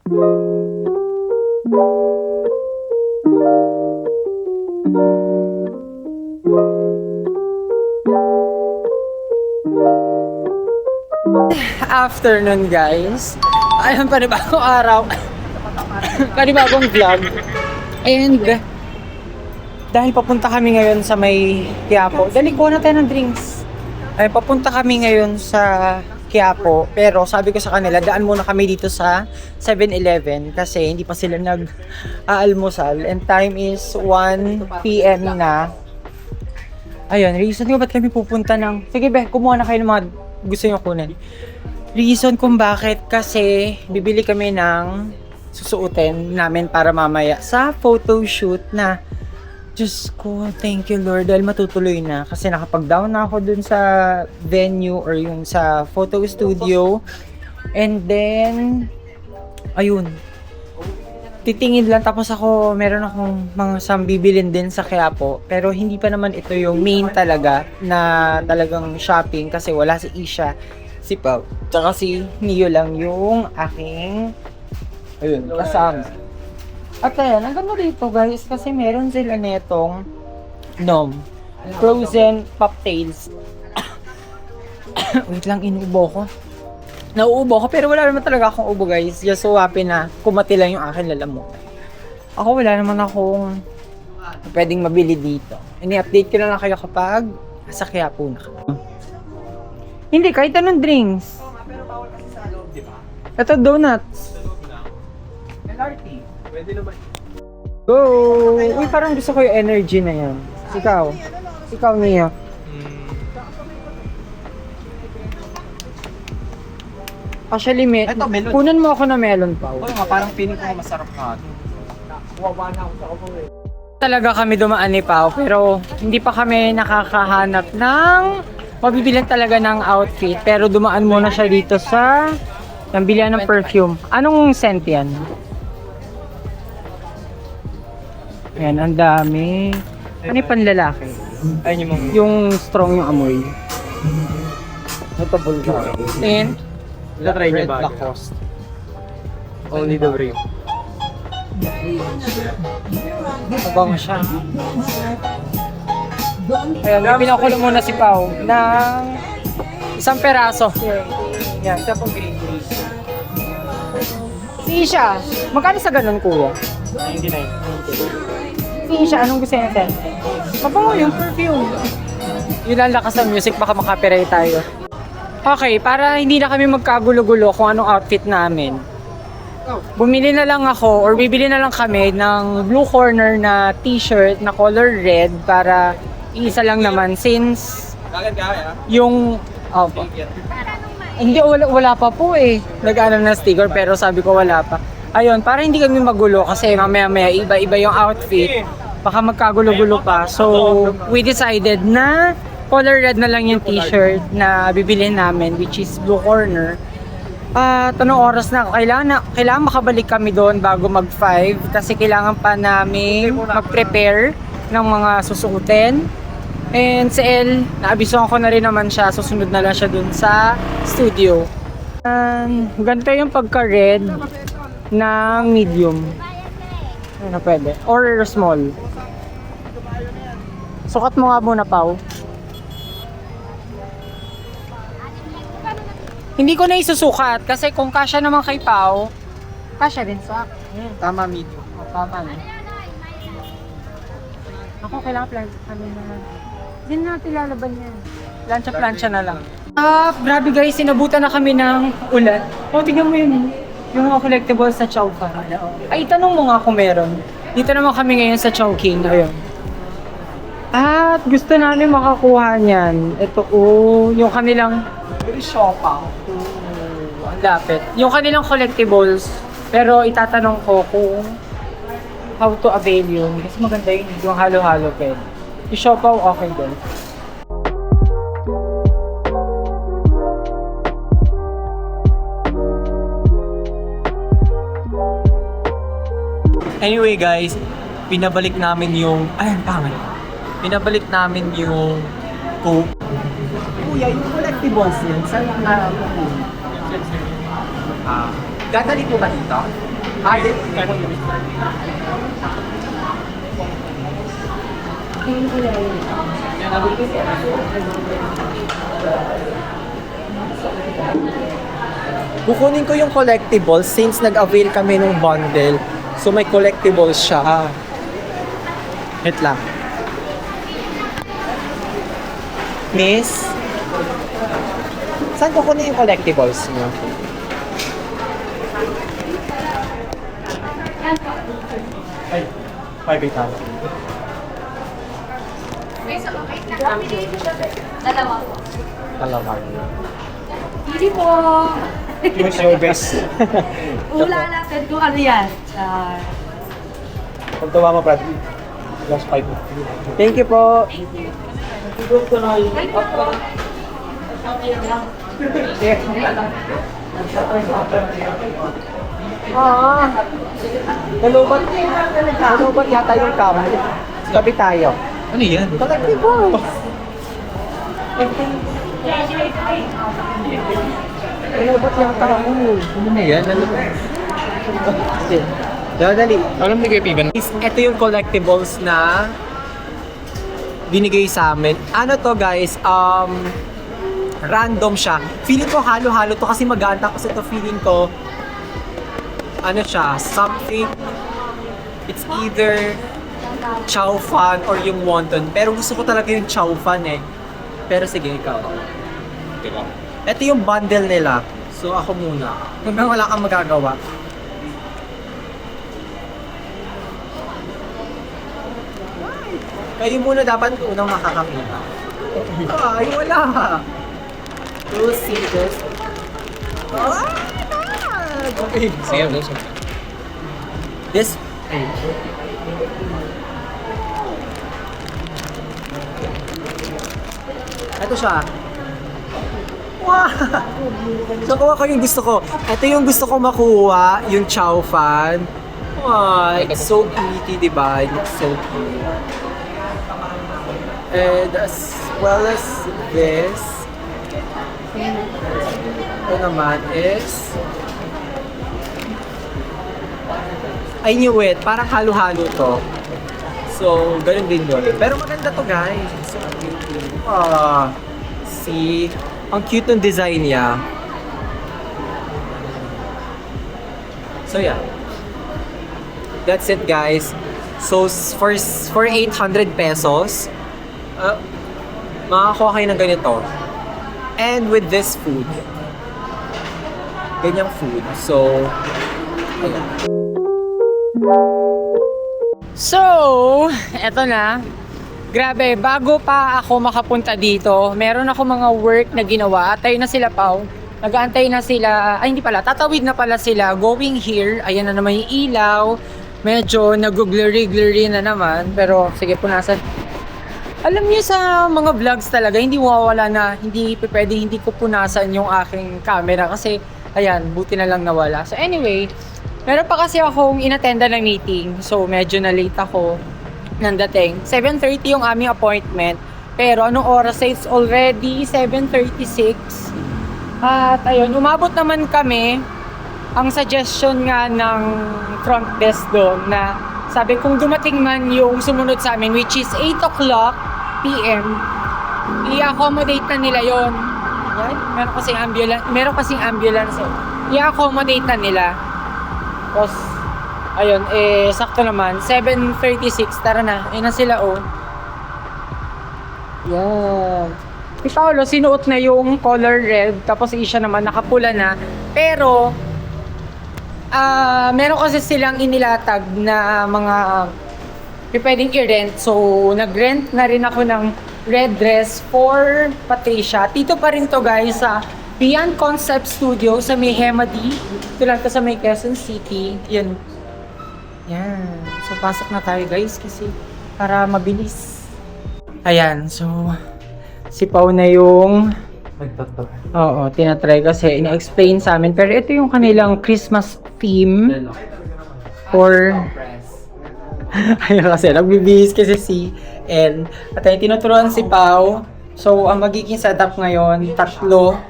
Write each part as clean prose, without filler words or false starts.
Afternoon guys. Ayun, panibagong araw. Panibagong vlog. And dahil papunta kami ngayon sa may Quiapo. Dali ko na tayo ng drinks. Ay, papunta kami ngayon sa Quiapo. Pero sabi ko sa kanila, daan muna kami dito sa 7-Eleven kasi hindi pa sila nag-aalmusal. And time is 1 PM na. Ayun, reason ko ba't kami pupunta ng... Sige be, kumuha na kayo ng mga gusto nyo kunin. Reason kung bakit kasi bibili kami ng susuotin namin para mamaya sa photoshoot na Diyos ko, thank you Lord dahil matutuloy na kasi nakapag-down na ako dun sa venue or yung sa photo studio and then ayun, titingin lang tapos ako meron akong mga bibilin din sa Quiapo pero hindi pa naman ito yung main talaga na talagang shopping kasi wala si Isha, si Pao, tsaka si Neo lang yung aking ayun, kasama. At ayan, ang ganda dito guys kasi meron sila netong frozen poptails. Wait lang, inuubo ko. Nauubo ko pero wala naman talaga akong ubo guys. Just so happy na kumati lang yung akin lalamunan. Ako wala naman akong pwedeng mabili dito. Ini-update ko na lang kayo kapag sa Quiapo na. Hindi, kahit anong drinks. Pero bawal kasi sa loob, di ba? Ito, donuts. LRT. Pwede naman. Go! Uy, parang gusto ko yung energy na yan. Ikaw. Ikaw niya. Actually, Ito, melon. kunan mo ako na melon pa. Oo nga, parang feeling ko masarap na. Kuwawa na ako sa kapo eh. Talaga kami dumaan ni Pao, pero hindi pa kami nakakahanap ng mabibilan talaga ng outfit. Pero dumaan muna siya dito sa bilihan ng perfume. Anong scent yan? Ayan, ang dami. Ano yung panlalaki? Ayun yung mga... Yung strong yung amoy. Ito bulgar. And Try niyo Red ba? Lacoste. Only the ring. Mabango siya. Ayan, pinakulo muna si Pao ng isang peraso. Yan, isa pong green tea. Si Isha, magkano sa ganun kuya? 99. Si Isha, anong gusto niya? Mabango yung perfume. Yun ang lakas ng music, baka makapiright tayo. Okay, para hindi na kami magkagulo-gulo kung anong outfit namin. Bumili na lang ako or bibili na lang kami ng Blue Corner na t-shirt na color red para isa lang naman since yung hindi wala pa po eh. Nag-ano na sticker pero sabi ko wala pa. Ayun, para hindi kami magulo kasi mamaya-maya iba-iba yung outfit. Baka magkagulo-gulo pa. So, we decided na color red na lang yung t-shirt na bibilhin namin which is Blue Corner. Anong oras na? Kailangan makabalik kami doon bago mag-5 kasi kailangan pa namin mag-prepare ng mga susuotin. And si El, naabisuhan ko na rin naman siya, susunod na lang siya doon sa studio. Ganito yung pagka-red ng medium. Ano pwede? Or small. Sukat mo nga muna, Pao. Hindi ko na isusukat kasi kung kasya naman kay Pao, kasya din sa akin. Tama, medium. Tama na. Ako kailangan kami na. Hindi na natin lalaban yan. Plancha-plancha na lang. Grabe guys, sinabutan na kami ng ulan. Tingnan mo yun. Yung mga collectibles sa Chowfa. Ay, tanong mo nga kung meron. Dito naman kami ngayon sa Chowking. Ayun. At gusto namin makakuha niyan. Ito, yung kanilang shoppa. Ang lapit. Yung kanilang collectibles. Pero itatanong ko kung how to avail yun. Kasi maganda yun. Yung halo-halo pwede. Yung shoppa, okay din. Anyway guys, pinabalik namin yung... Ay, ang pangit. Pinabalik namin yung Coke. Kuya, yung collectibles yun, saan na po? Dadali po ba dito? Kukunin ko yung collectibles since nag-avail kami ng bundle. So may collectibles siya. Wait lang. Miss? Saan kukunin yung collectibles niyo? Ay, 5 tayo. Dalawa. Hindi po. Yung showbiz. Ula natin kung ano yan. Kung tuwa mo, Brad. Last 5. Thank you po. Nalubat yata yung camera. Tabi tayo. Ano yan? Collectibles. Nalubat yata ako. Ano na yan? Ano ba? Dali. Alam ni Kuya Piban. Ito yung collectibles na binigay sa amin. Ano to guys? Random siya. Feeling ko halo-halo to kasi maganda kasi to feeling ko ano siya, something it's either chow fan or yung wonton. Pero gusto ko talaga yung chow fan eh. Pero sige, ikaw. Ito yung bundle nila. So ako muna. Hanggang wala kang magagawa. Kayo muna dapat unang makakakita. Ay, wala. We'll see this. Oh, okay. Sige, no? This. Ito siya. Wow! So, kuha ko yung gusto ko. Ito yung gusto ko makuha, yung chow fan. Wow, it's so pretty, diba? It looks so cute. And as well as this, ito naman is, I knew it, parang halo-halo to. So, ganun din yun. Pero maganda to guys. So cute. See? Ang cute ng design niya. So yeah. That's it guys. So for 800 pesos, makakuha kayo ng ganito. And with this food. Ganyang food. So, ayan. So, eto na. Grabe, bago pa ako makapunta dito, meron ako mga work na ginawa. Tayo na sila, Pao. Nag-aantay na sila. Ay, hindi pala. Tatawid na pala sila. Going here. Ayan na naman yung ilaw. Medyo nag-glurry-glurry na naman. Pero, sige, punasan. Alam niyo sa mga vlogs talaga, hindi mawawala na hindi pwedeng hindi ko punasan yung aking camera. Kasi, ayan, buti na lang nawala. So, anyway, meron pa kasi akong inattenda ng meeting. So, medyo na late ako ng dating. 7:30 yung aming appointment. Pero anong oras? It's already 7:36. At ayun, umabot naman kami. Ang suggestion nga ng front desk doon na sabi kung dumating man yung sumunod sa amin, which is 8 o'clock PM, i-accommodate na nila yon. Right? Meron kasing ambulance. I-accommodate na nila. Tapos, ayun, sakto naman. 7:36, tara na. Ayun na sila, oh. Yan. Si Paolo, sinuot na yung color red. Tapos, siya naman, nakapula na. Pero, meron kasi silang inilatag na mga pwedeng i-rent. So, nag-rent na rin ako ng red dress for Patricia. Dito pa rin to, guys, sa Beyond Concept Studio sa may Hemadi. Ito lang to sa may Quezon City. Yan. Yan. So, pasok na tayo guys kasi para mabilis. Ayan. So, si Pao na yung oo, tinatry kasi ina-explain sa amin. Pero ito yung kanilang Christmas theme for ayun kasi nagbibihis kasi si El. At ayun, tinuturuan si Pao. So, ang magiging setup ngayon,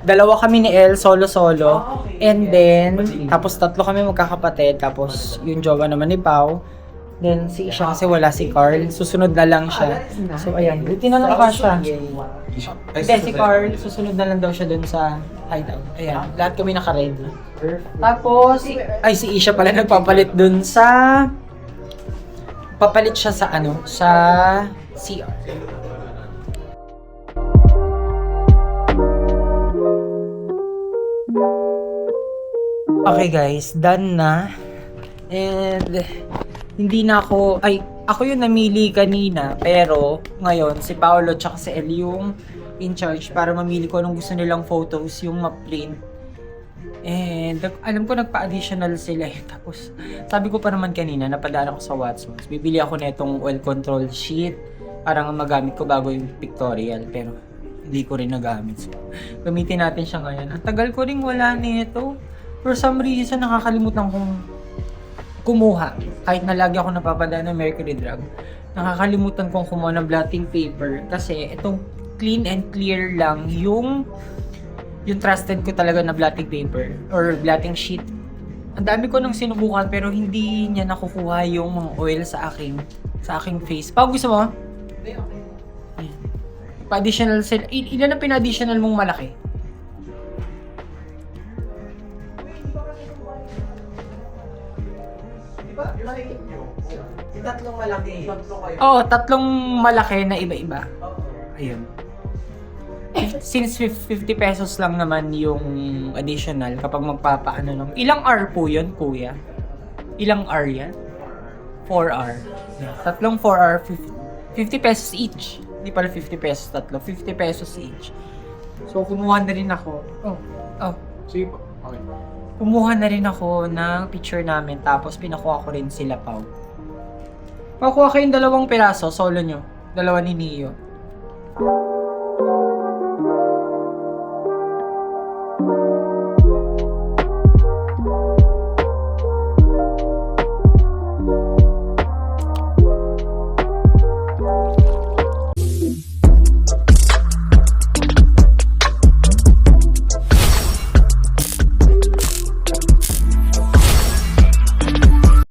dalawa kami ni El, solo-solo. And then, tapos tatlo kami magkakapatid. Tapos, yung jowa naman ni Pao. Then, si Isha kasi wala si Carl. Susunod na lang siya. So, ayan. Buti na lang pa siya. Hindi, si Carl, susunod na lang daw siya dun sa hideout. Ayan, lahat kami naka-ready. Tapos, si Isha pala nagpapalit dun sa... Papalit siya sa sa CR. Okay guys, done na. And hindi na ako, ako yung namili kanina, pero ngayon si Paolo tsaka si El yung in charge para mamili ko anong gusto nilang photos yung ma-print. And alam ko nagpa-additional sila eh. Tapos sabi ko pa naman kanina, napadaan ako sa Watsons. Bibili ako nitong oil control sheet para magamit ko bago yung pictorial, pero hindi ko rin nagamit. So, gamitin natin siya ngayon. Ang tagal ko rin wala nito. For some reason, nakakalimutan kong kumuha. Kahit na lagi ako napapadaan ng Mercury Drug, nakakalimutan kong kumuha ng blotting paper. Kasi itong clean and clear lang yung trusted ko talaga na blotting paper or blotting sheet. Ang dami ko nang sinubukan pero hindi niya nakukuha yung mga oil sa aking face. Pao, gusto mo? Ayan. Pa-additional sila. Ilan ang pina-additional mong malaki? Tatlong malaki. Oo, tatlong malaki na iba-iba. Ayun. Since 50 pesos lang naman yung additional kapag magpapaano ng... Ilang hour po yun, kuya? Ilang hour yan? 4 hour. Yeah. Tatlong 4 hour, 50 pesos each. Hindi pala 50 pesos tatlo, 50 pesos each. So, kumuha na rin ako. Sige po. Okay. Kumuha na rin ako ng picture namin, tapos pinakuha ko rin sila, Pao. Pakuha kayong 2 piraso, solo nyo. 2 ni Neo.